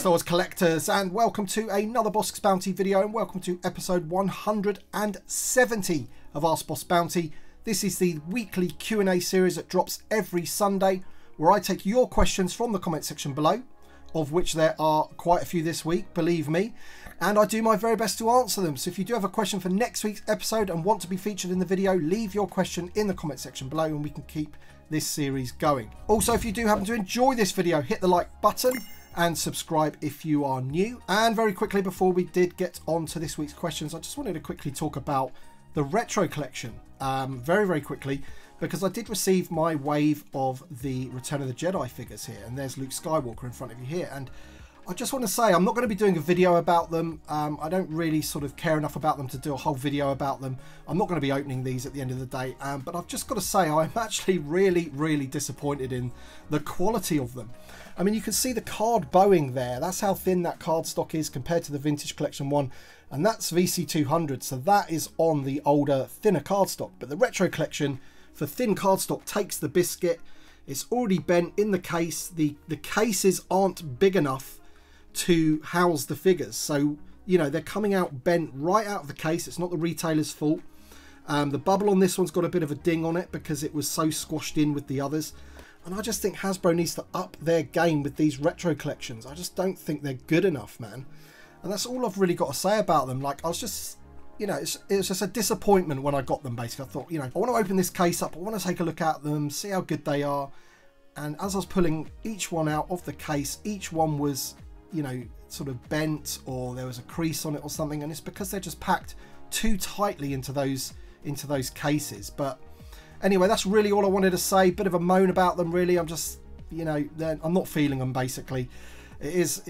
Star Wars collectors, and welcome to another Bossk Bounty video, and welcome to episode 170 of Ask Bossk Bounty. This is the weekly Q&A series that drops every Sunday, where I take your questions from the comment section below, of which there are quite a few this week, believe me, and I do my very best to answer them. So if you do have a question for next week's episode and want to be featured in the video, leave your question in the comment section below and we can keep this series going. Also, if you do happen to enjoy this video, hit the like button and subscribe if you are new. And very quickly, before we did get on to this week's questions, I just wanted to quickly talk about the retro collection very quickly, because I did receive my wave of the Return of the Jedi figures here, and there's Luke Skywalker in front of you here, and I just want to say I'm not going to be doing a video about them. I don't really sort of care enough about them to do a whole video about them. I'm not going to be opening these at the end of the day, but I've just got to say I'm actually really disappointed in the quality of them. I mean, you can see the card bowing there. That's how thin that card stock is compared to the Vintage Collection one, and that's VC300, so that is on the older, thinner card stock. But the Retro Collection for thin cardstock takes the biscuit. It's already bent in the case. The cases aren't big enough to house the figures, so you know they're coming out bent right out of the case. It's not the retailer's fault. The bubble on this one's got a bit of a ding on it because it was so squashed in with the others, and I just think Hasbro needs to up their game with these retro collections. I just don't think they're good enough, man, and that's all I've really got to say about them. Like, I was just, you know, it was just a disappointment when I got them. Basically, I thought, you know, I want to open this case up, I want to take a look at them, see how good they are. And as I was pulling each one out of the case, each one was, you know, sort of bent, or there was a crease on it or something, and it's because they're just packed too tightly into those cases. But anyway, that's really all I wanted to say. Bit of a moan about them, really. I'm just, you know, I'm not feeling them, basically. It's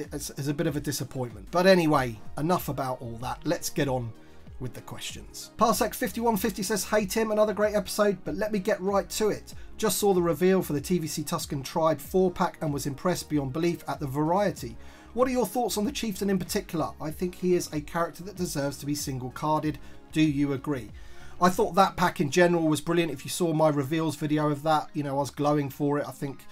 a bit of a disappointment. But anyway, enough about all that. Let's get on with the questions. Parsec5150 says, "Hey Tim, another great episode, but let me get right to it. Just saw the reveal for the TVC Tusken Tribe 4-pack and was impressed beyond belief at the variety. What are your thoughts on the Chieftain in particular? I think he is a character that deserves to be single carded. Do you agree?" I thought that pack in general was brilliant. If you saw my reveals video of that, you know, I was glowing for it. I think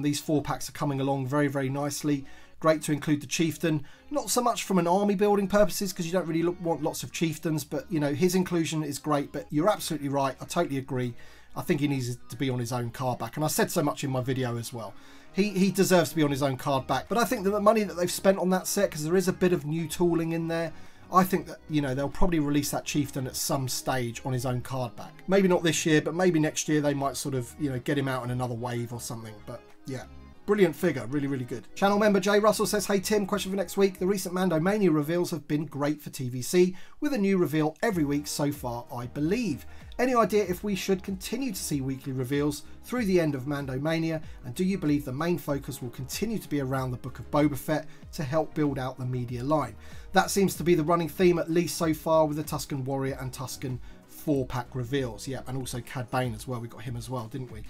these 4-packs are coming along very nicely. Great to include the Chieftain, not so much from an army building purposes, because you don't really want lots of Chieftains, but you know, his inclusion is great. But you're absolutely right, I totally agree. I think he needs to be on his own card back, and I said so much in my video as well. He deserves to be on his own card back. But I think that the money that they've spent on that set, because there is a bit of new tooling in there, I think that, you know, they'll probably release that Chieftain at some stage on his own card back. Maybe not this year, but maybe next year they might sort of, you know, get him out in another wave or something. But yeah, brilliant figure, really good. Channel member Jay Russell says, "Hey Tim, question for next week. The recent Mando Mania reveals have been great for TVC, with a new reveal every week so far, I believe. Any idea if we should continue to see weekly reveals through the end of Mando Mania, and do you believe the main focus will continue to be around the Book of Boba Fett to help build out the media line? That seems to be the running theme, at least so far, with the Tusken Warrior and Tusken 4-pack reveals." Yeah, and also Cad Bane as well. We got him as well, didn't we?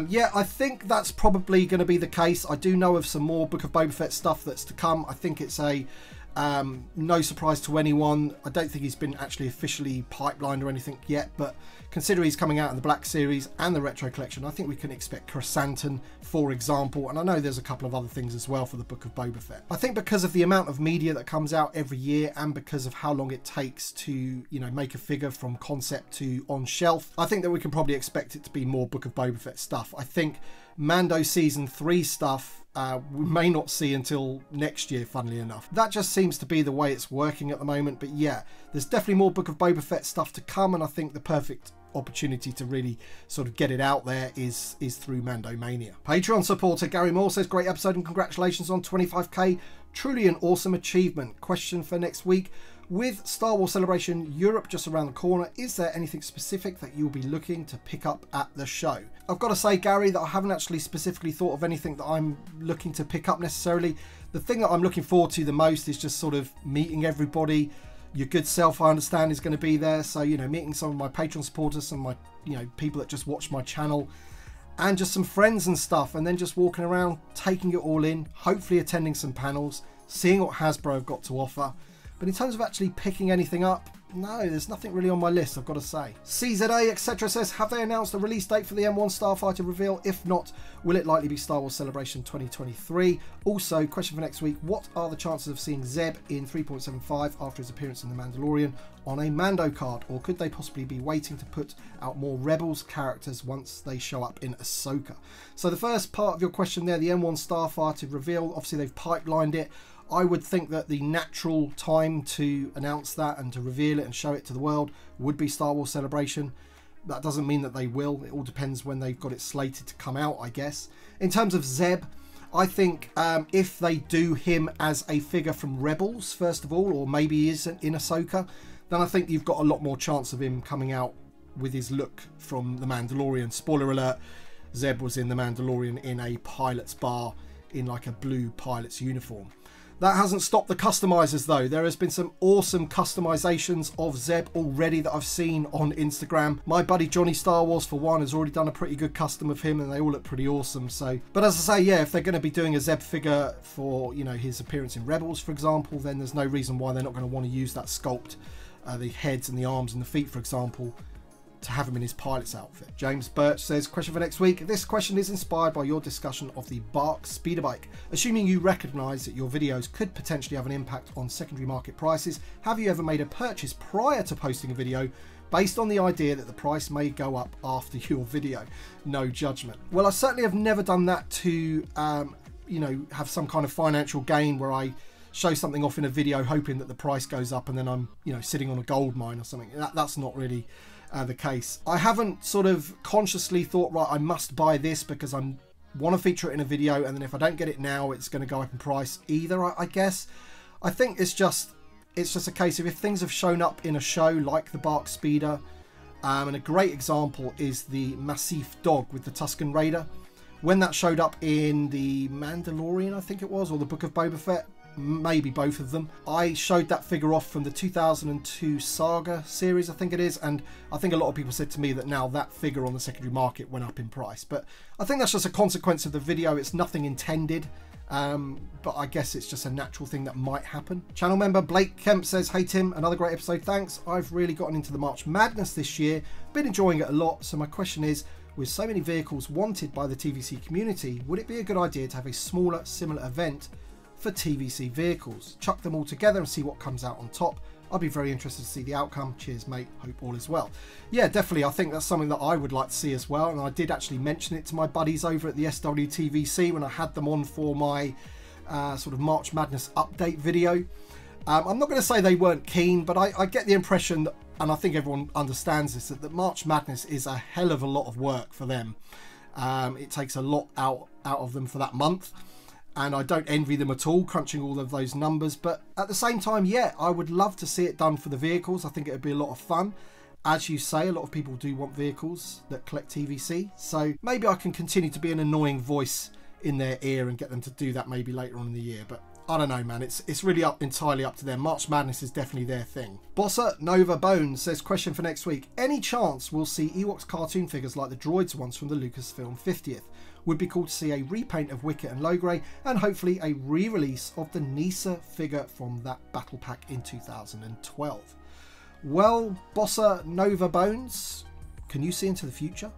Yeah, I think that's probably going to be the case. I do know of some more Book of Boba Fett stuff that's to come. I think it's a no surprise to anyone. I don't think he's been actually officially pipelined or anything yet, but considering he's coming out in the Black Series and the Retro Collection, I think we can expect Chrysanthemum, for example, and I know there's a couple of other things as well for the Book of Boba Fett. I think because of the amount of media that comes out every year, and because of how long it takes to, you know, make a figure from concept to on shelf, I think that we can probably expect it to be more Book of Boba Fett stuff. I think Mando Season 3 stuff we may not see until next year, funnily enough. That just seems to be the way it's working at the moment. But yeah, there's definitely more Book of Boba Fett stuff to come, and I think the perfect opportunity to really sort of get it out there is through Mando Mania. Patreon supporter Gary Moore says, "Great episode and congratulations on 25k. Truly an awesome achievement. Question for next week. With Star Wars Celebration Europe just around the corner, is there anything specific that you'll be looking to pick up at the show?" I've got to say, Gary, that I haven't actually specifically thought of anything that I'm looking to pick up necessarily. The thing that I'm looking forward to the most is just sort of meeting everybody. Your good self, I understand, is going to be there. So, you know, meeting some of my Patreon supporters, some of my, you know, people that just watch my channel, and just some friends and stuff, and then just walking around, taking it all in, hopefully attending some panels, seeing what Hasbro have got to offer. But in terms of actually picking anything up, No, there's nothing really on my list, I've got to say. CZA, etc. says, have they announced a release date for the M1 Starfighter reveal? If not, will it likely be Star Wars Celebration 2023? Also, question for next week, what are the chances of seeing Zeb in 3.75 after his appearance in The Mandalorian on a Mando card? Or could they possibly be waiting to put out more Rebels characters once they show up in Ahsoka? So the first part of your question there, the M1 Starfighter reveal, obviously they've pipelined it. I would think that the natural time to announce that and to reveal it and show it to the world would be Star Wars Celebration. That doesn't mean that they will. It all depends when they've got it slated to come out, I guess. In terms of Zeb, I think if they do him as a figure from Rebels, first of all, or maybe he is in Ahsoka, then I think you've got a lot more chance of him coming out with his look from The Mandalorian. Spoiler alert, Zeb was in The Mandalorian in a pilot's bar in like a blue pilot's uniform. That hasn't stopped the customizers though. There has been some awesome customizations of Zeb already that I've seen on Instagram. My buddy Johnny Star Wars for one has already done a pretty good custom of him and they all look pretty awesome. So, but as I say, yeah, if they're going to be doing a Zeb figure for, you know, his appearance in Rebels, for example, then there's no reason why they're not going to want to use that sculpt, the heads and the arms and the feet, for example, to have him in his pilot's outfit. James Birch says, question for next week. This question is inspired by your discussion of the Bossk speeder bike. Assuming you recognise that your videos could potentially have an impact on secondary market prices, have you ever made a purchase prior to posting a video based on the idea that the price may go up after your video? No judgment. Well, I certainly have never done that to, you know, have some kind of financial gain where I show something off in a video hoping that the price goes up and then I'm, you know, sitting on a gold mine or something. That's not really the case. I haven't sort of consciously thought, right, I must buy this because I want to feature it in a video, and then if I don't get it now, it's going to go up in price either, I guess. I think it's just a case of if things have shown up in a show like the Bossk Speeder, and a great example is the Massif Dog with the Tusken Raider. When that showed up in the Mandalorian, I think it was, or the Book of Boba Fett, maybe both of them, I showed that figure off from the 2002 Saga series, I think it is, and I think a lot of people said to me that now that figure on the secondary market went up in price. But I think that's just a consequence of the video. It's nothing intended, but I guess it's just a natural thing that might happen. Channel member Blake Kemp says, hey Tim, another great episode, thanks. I've really gotten into the March Madness this year, been enjoying it a lot, so my question is, with so many vehicles wanted by the TVC community, would it be a good idea to have a smaller, similar event for TVC vehicles? Chuck them all together and see what comes out on top. I'll be very interested to see the outcome. Cheers, mate. Hope all is well. Yeah, definitely. I think that's something that I would like to see as well. And I did actually mention it to my buddies over at the SWTVC when I had them on for my sort of March Madness update video. I'm not going to say they weren't keen, but I get the impression that, and I think everyone understands this, that March Madness is a hell of a lot of work for them. It takes a lot out of them for that month. And I don't envy them at all, crunching all of those numbers. But at the same time, yeah, I would love to see it done for the vehicles. I think it would be a lot of fun. As you say, a lot of people do want vehicles that collect TVC. So maybe I can continue to be an annoying voice in their ear and get them to do that maybe later on in the year. But I don't know, man. It's really entirely up to them. March Madness is definitely their thing. Bosser Nova Bones says, question for next week. Any chance we'll see Ewoks cartoon figures like the Droids ones from the Lucasfilm 50th? Would be cool to see a repaint of Wicket and Logray, and hopefully a re-release of the Nisa figure from that battle pack in 2012. Well, Bosser Nova Bones, can you see into the future?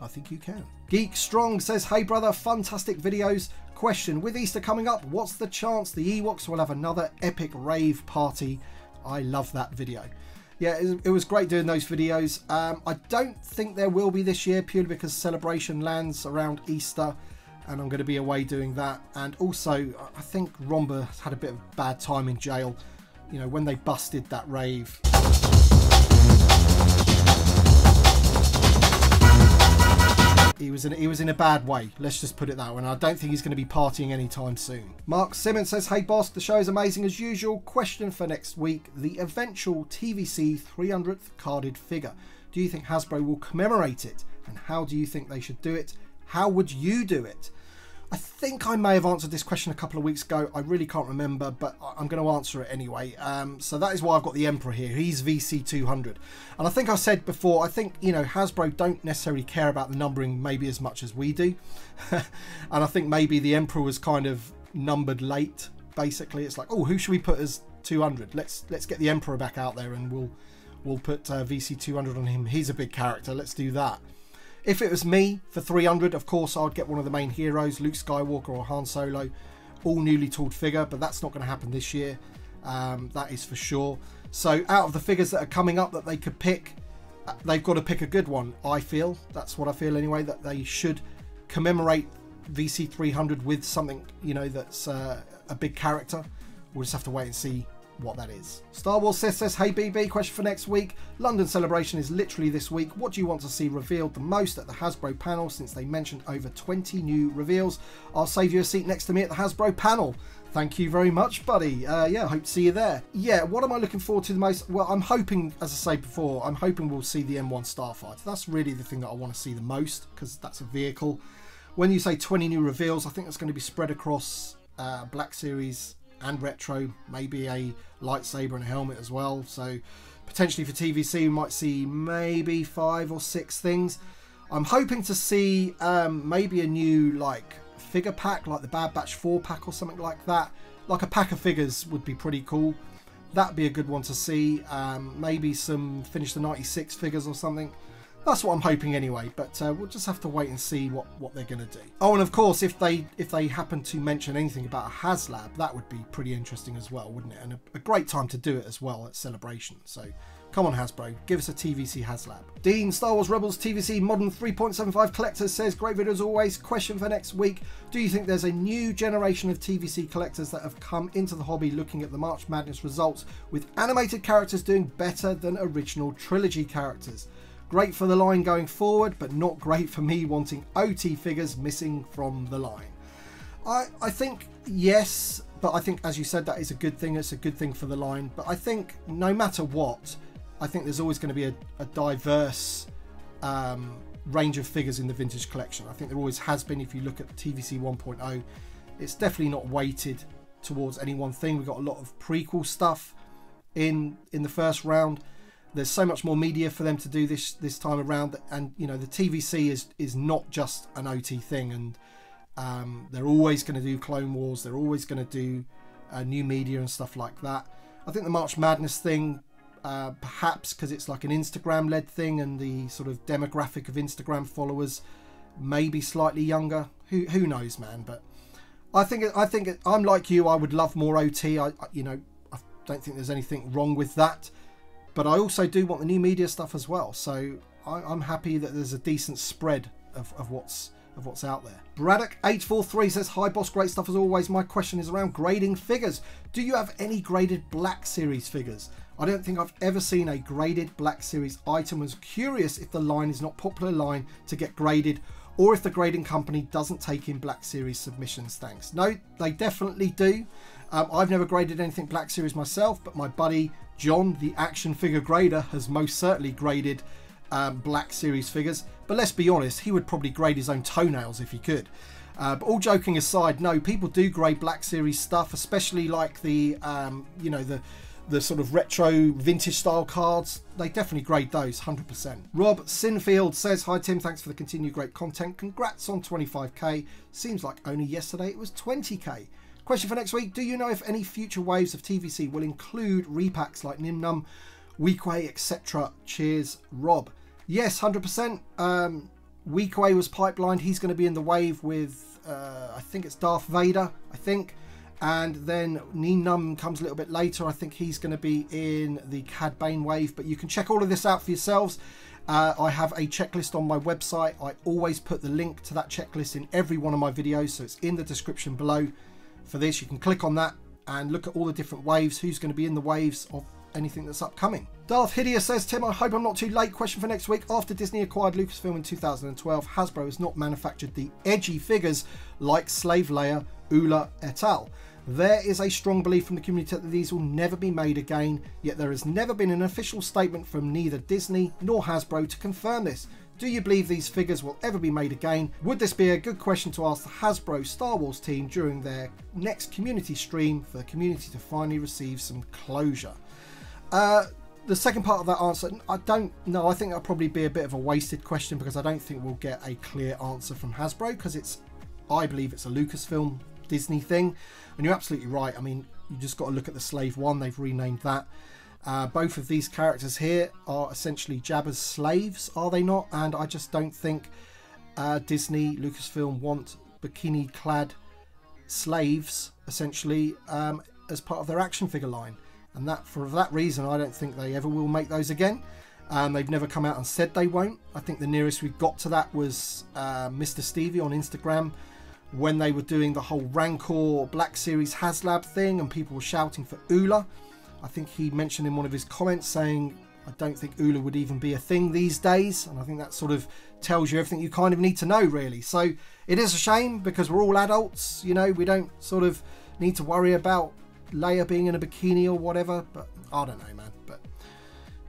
I think you can. Geek Strong says, hey brother, fantastic videos. Question, with Easter coming up, what's the chance the Ewoks will have another epic rave party? I love that video. Yeah, it was great doing those videos. I don't think there will be this year, purely because Celebration lands around Easter and I'm going to be away doing that. And also, I think Romba had a bit of a bad time in jail, you know, when they busted that rave. He was in a bad way, let's just put it that way, and I don't think he's going to be partying anytime soon. Mark Simmons says, hey boss, the show is amazing as usual. Question for next week, the eventual TVC 300th carded figure. Do you think Hasbro will commemorate it? And how do you think they should do it? How would you do it? I think I may have answered this question a couple of weeks ago. I really can't remember, but I'm going to answer it anyway. So that is why I've got the Emperor here. He's VC300. And I think I said before, I think, you know, Hasbro don't necessarily care about the numbering maybe as much as we do. And I think maybe the Emperor was kind of numbered late, basically. It's like, oh, who should we put as 200? Let's get the Emperor back out there and we'll we'll put VC300 on him. He's a big character. Let's do that. If it was me for 300, of course, I'd get one of the main heroes, Luke Skywalker or Han Solo, all newly tooled figure, but that's not going to happen this year. That is for sure. So out of the figures that are coming up that they could pick, they've got to pick a good one, I feel. That's what I feel anyway, that they should commemorate VC300 with something, you know, that's a big character. We'll just have to wait and see what that is. Star Wars says, hey BB, question for next week. London Celebration is literally this week. What do you want to see revealed the most at the Hasbro panel, since they mentioned over 20 new reveals? I'll save you a seat next to me at the Hasbro panel. Thank you very much, buddy. Yeah, I hope to see you there. Yeah, what am I looking forward to the most? Well, I'm hoping, as I say before, I'm hoping we'll see the M1 Starfighter. That's really the thing that I want to see the most, because that's a vehicle. When you say 20 new reveals, I think that's going to be spread across Black Series and Retro, maybe a lightsaber and a helmet as well. So potentially for TVC we might see maybe 5 or 6 things. I'm hoping to see maybe a new like figure pack, like the Bad Batch 4 pack or something like that. Like a pack of figures would be pretty cool. That'd be a good one to see. Maybe some Finish the 96 figures or something. That's what I'm hoping anyway, but we'll just have to wait and see what they're going to do. Oh, and of course, if they happen to mention anything about a HasLab, that would be pretty interesting as well, wouldn't it? And a great time to do it as well at Celebration. So come on, Hasbro, give us a TVC HasLab. Dean, Star Wars Rebels TVC Modern 3.75 Collectors says, great video as always. Question for next week. Do you think there's a new generation of TVC collectors that have come into the hobby looking at the March Madness results with animated characters doing better than original trilogy characters? Great for the line going forward, but not great for me wanting OT figures missing from the line. I think yes, but I think, as you said, that is a good thing. It's a good thing for the line. But I think no matter what, I think there's always going to be a diverse range of figures in the vintage collection. I think there always has been. If you look at TVC 1.0, it's definitely not weighted towards any one thing. We've got a lot of prequel stuff in the first round. There's so much more media for them to do this time around, and you know the TVC is not just an OT thing, and they're always going to do Clone Wars, they're always going to do new media and stuff like that. I think the March Madness thing, perhaps because it's like an Instagram led thing and the sort of demographic of Instagram followers may be slightly younger. Who knows, man? But I think I'm like you. I would love more OT. I don't think there's anything wrong with that. But I also do want the new media stuff as well. So I'm happy that there's a decent spread of what's out there. Braddock843 says, hi Boss, great stuff as always. My question is around grading figures. Do you have any graded Black Series figures? I don't think I've ever seen a graded Black Series item. Was curious if the line is not popular line to get graded, or if the grading company doesn't take in Black Series submissions. Thanks. No, they definitely do. I've never graded anything Black Series myself, but my buddy John, the action figure grader, has most certainly graded Black Series figures. But let's be honest, he would probably grade his own toenails if he could. But all joking aside, no, people do grade Black Series stuff, especially like the the sort of retro vintage style cards. They definitely grade those 100%. Rob Sinfield says, hi Tim, thanks for the continued great content. Congrats on 25k. Seems like only yesterday it was 20k. Question for next week, do you know if any future waves of TVC will include repacks like Nim Num, Weequay, etc.? Cheers, Rob. Yes, 100%. Weequay was pipelined. He's going to be in the wave with, I think it's Darth Vader, I think. And then Nim Num comes a little bit later. I think he's going to be in the Cad Bane wave. But you can check all of this out for yourselves. I have a checklist on my website. I always put the link to that checklist in every one of my videos. So it's in the description below. For this, you can click on that and look at all the different waves, who's going to be in the waves of anything that's upcoming. Darth Hideous says, Tim, I hope I'm not too late. Question for next week. After Disney acquired Lucasfilm in 2012, Hasbro has not manufactured the edgy figures like Slave Leia, Oola et al. There is a strong belief from the community that these will never be made again, yet there has never been an official statement from neither Disney nor Hasbro to confirm this. Do you believe these figures will ever be made again? Would this be a good question to ask the Hasbro Star Wars team during their next community stream for the community to finally receive some closure? The second part of that answer, I don't know. I think that'll probably be a bit of a wasted question because I don't think we'll get a clear answer from Hasbro because I believe it's a Lucasfilm Disney thing. And you're absolutely right. I mean, you just got to look at the Slave 1. They've renamed that. Both of these characters here are essentially Jabba's slaves, are they not? And I just don't think Disney, Lucasfilm want bikini-clad slaves, essentially, as part of their action figure line. And for that reason, I don't think they ever will make those again. They've never come out and said they won't. I think the nearest we got to that was Mr. Stevie on Instagram, when they were doing the whole Rancor Black Series HasLab thing and people were shouting for Oola. I think he mentioned in one of his comments saying, I don't think Oola would even be a thing these days. And I think that sort of tells you everything you kind of need to know, really. So it is a shame because we're all adults, you know, we don't sort of need to worry about Leia being in a bikini or whatever. But I don't know, man. But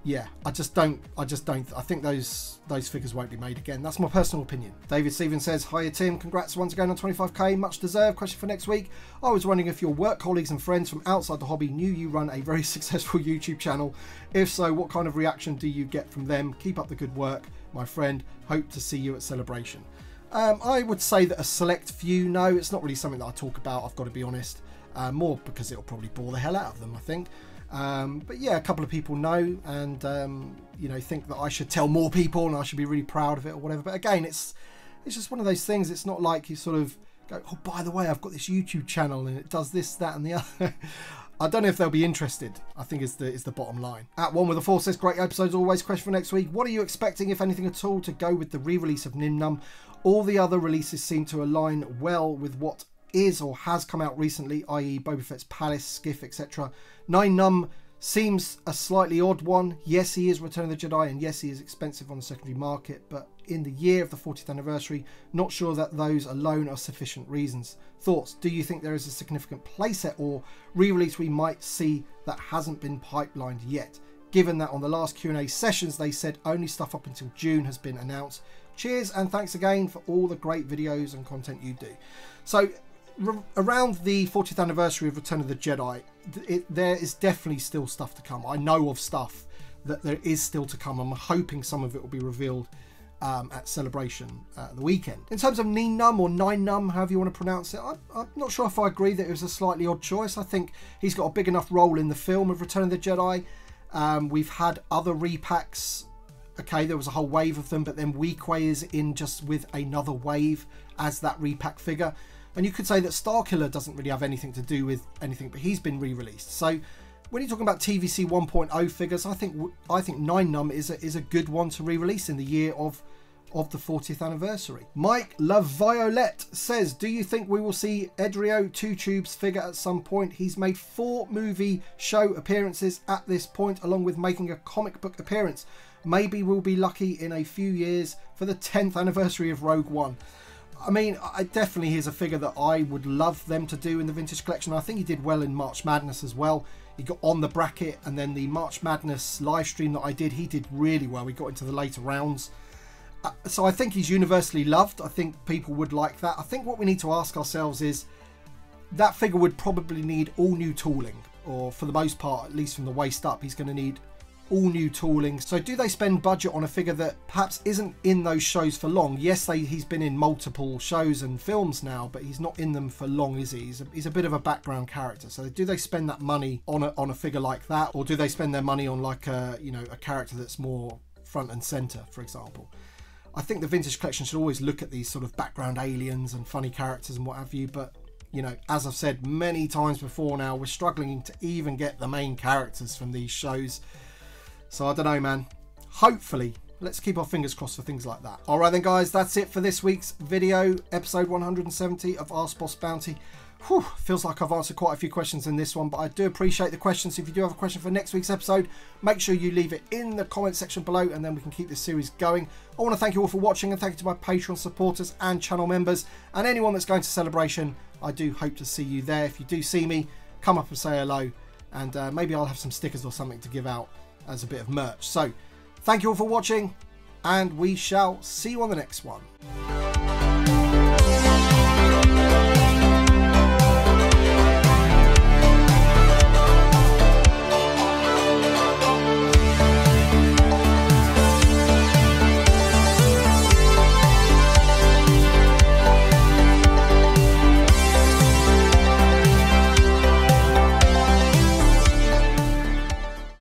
yeah, I think those figures won't be made again. That's my personal opinion. David Stevens says, hiya Tim, congrats once again on 25k, much deserved. Question for next week. I was wondering if your work colleagues and friends from outside the hobby knew you run a very successful YouTube channel. If so, what kind of reaction do you get from them? Keep up the good work, my friend. Hope to see you at Celebration. I would say that a select few know. It's not really something that I talk about, I've got to be honest. More because it'll probably bore the hell out of them, I think. But yeah, a couple of people know and you know, think that I should tell more people and I should be really proud of it or whatever. But again, it's just one of those things. It's not like you sort of go, oh, by the way, I've got this YouTube channel and it does this, that and the other. I don't know if they'll be interested, I think is the bottom line. At One with a Four says, great episodes always. Question for next week. What are you expecting, if anything at all, to go with the re-release of Nim Num? All the other releases seem to align well with what is or has come out recently, i.e. Boba Fett's Palace, Skiff, etc. Nine Num seems a slightly odd one. Yes, he is Return of the Jedi, and yes, he is expensive on the secondary market, but in the year of the 40th anniversary, not sure that those alone are sufficient reasons. Thoughts? Do you think there is a significant playset or re-release we might see that hasn't been pipelined yet? Given that on the last Q&A sessions they said only stuff up until June has been announced. Cheers and thanks again for all the great videos and content you do. So around the 40th anniversary of Return of the Jedi, there is definitely still stuff to come. I know of stuff that there is still to come. I'm hoping some of it will be revealed at Celebration the weekend. In terms of Nien Num or Nine Num, however you want to pronounce it, I'm not sure if I agree that it was a slightly odd choice. I think he's got a big enough role in the film of Return of the Jedi. We've had other repacks. Okay, there was a whole wave of them, but then Weequay is in just with another wave as that repack figure. And you could say that Starkiller doesn't really have anything to do with anything, but he's been re-released. So when you're talking about TVC 1.0 figures, I think Nine Num is a good one to re-release in the year of the 40th anniversary. Mike La Violette says, do you think we will see Edrio Two Tubes figure at some point? He's made 4 movie show appearances at this point, along with making a comic book appearance. Maybe we'll be lucky in a few years for the 10th anniversary of Rogue One. I mean, definitely he's a figure that I would love them to do in the vintage collection. I think he did well in March Madness as well. He got on the bracket, and then the March Madness live stream that I did, he did really well. We got into the later rounds. So I think he's universally loved. I think people would like that. I think what we need to ask ourselves is, that figure would probably need all new tooling, or for the most part, at least from the waist up, he's going to need all new tooling. So do they spend budget on a figure that perhaps isn't in those shows for long? Yes, he's been in multiple shows and films now, but he's not in them for long, is he? He's a bit of a background character. So do they spend that money on a figure like that, or do they spend their money on like a character that's more front and center, for example? I think the vintage collection should always look at these sort of background aliens and funny characters and what have you, but you know, as I've said many times before now, we're struggling to even get the main characters from these shows. So I don't know, man. Hopefully, let's keep our fingers crossed for things like that. All right then, guys, that's it for this week's video, episode 170 of Ask Bossk Bounty. Whew, feels like I've answered quite a few questions in this one, but I do appreciate the questions. So if you do have a question for next week's episode, make sure you leave it in the comment section below, and then we can keep this series going. I want to thank you all for watching, and thank you to my Patreon supporters and channel members, and anyone that's going to Celebration. I do hope to see you there. If you do see me, come up and say hello, and maybe I'll have some stickers or something to give out as a bit of merch. So thank you all for watching, and we shall see you on the next one.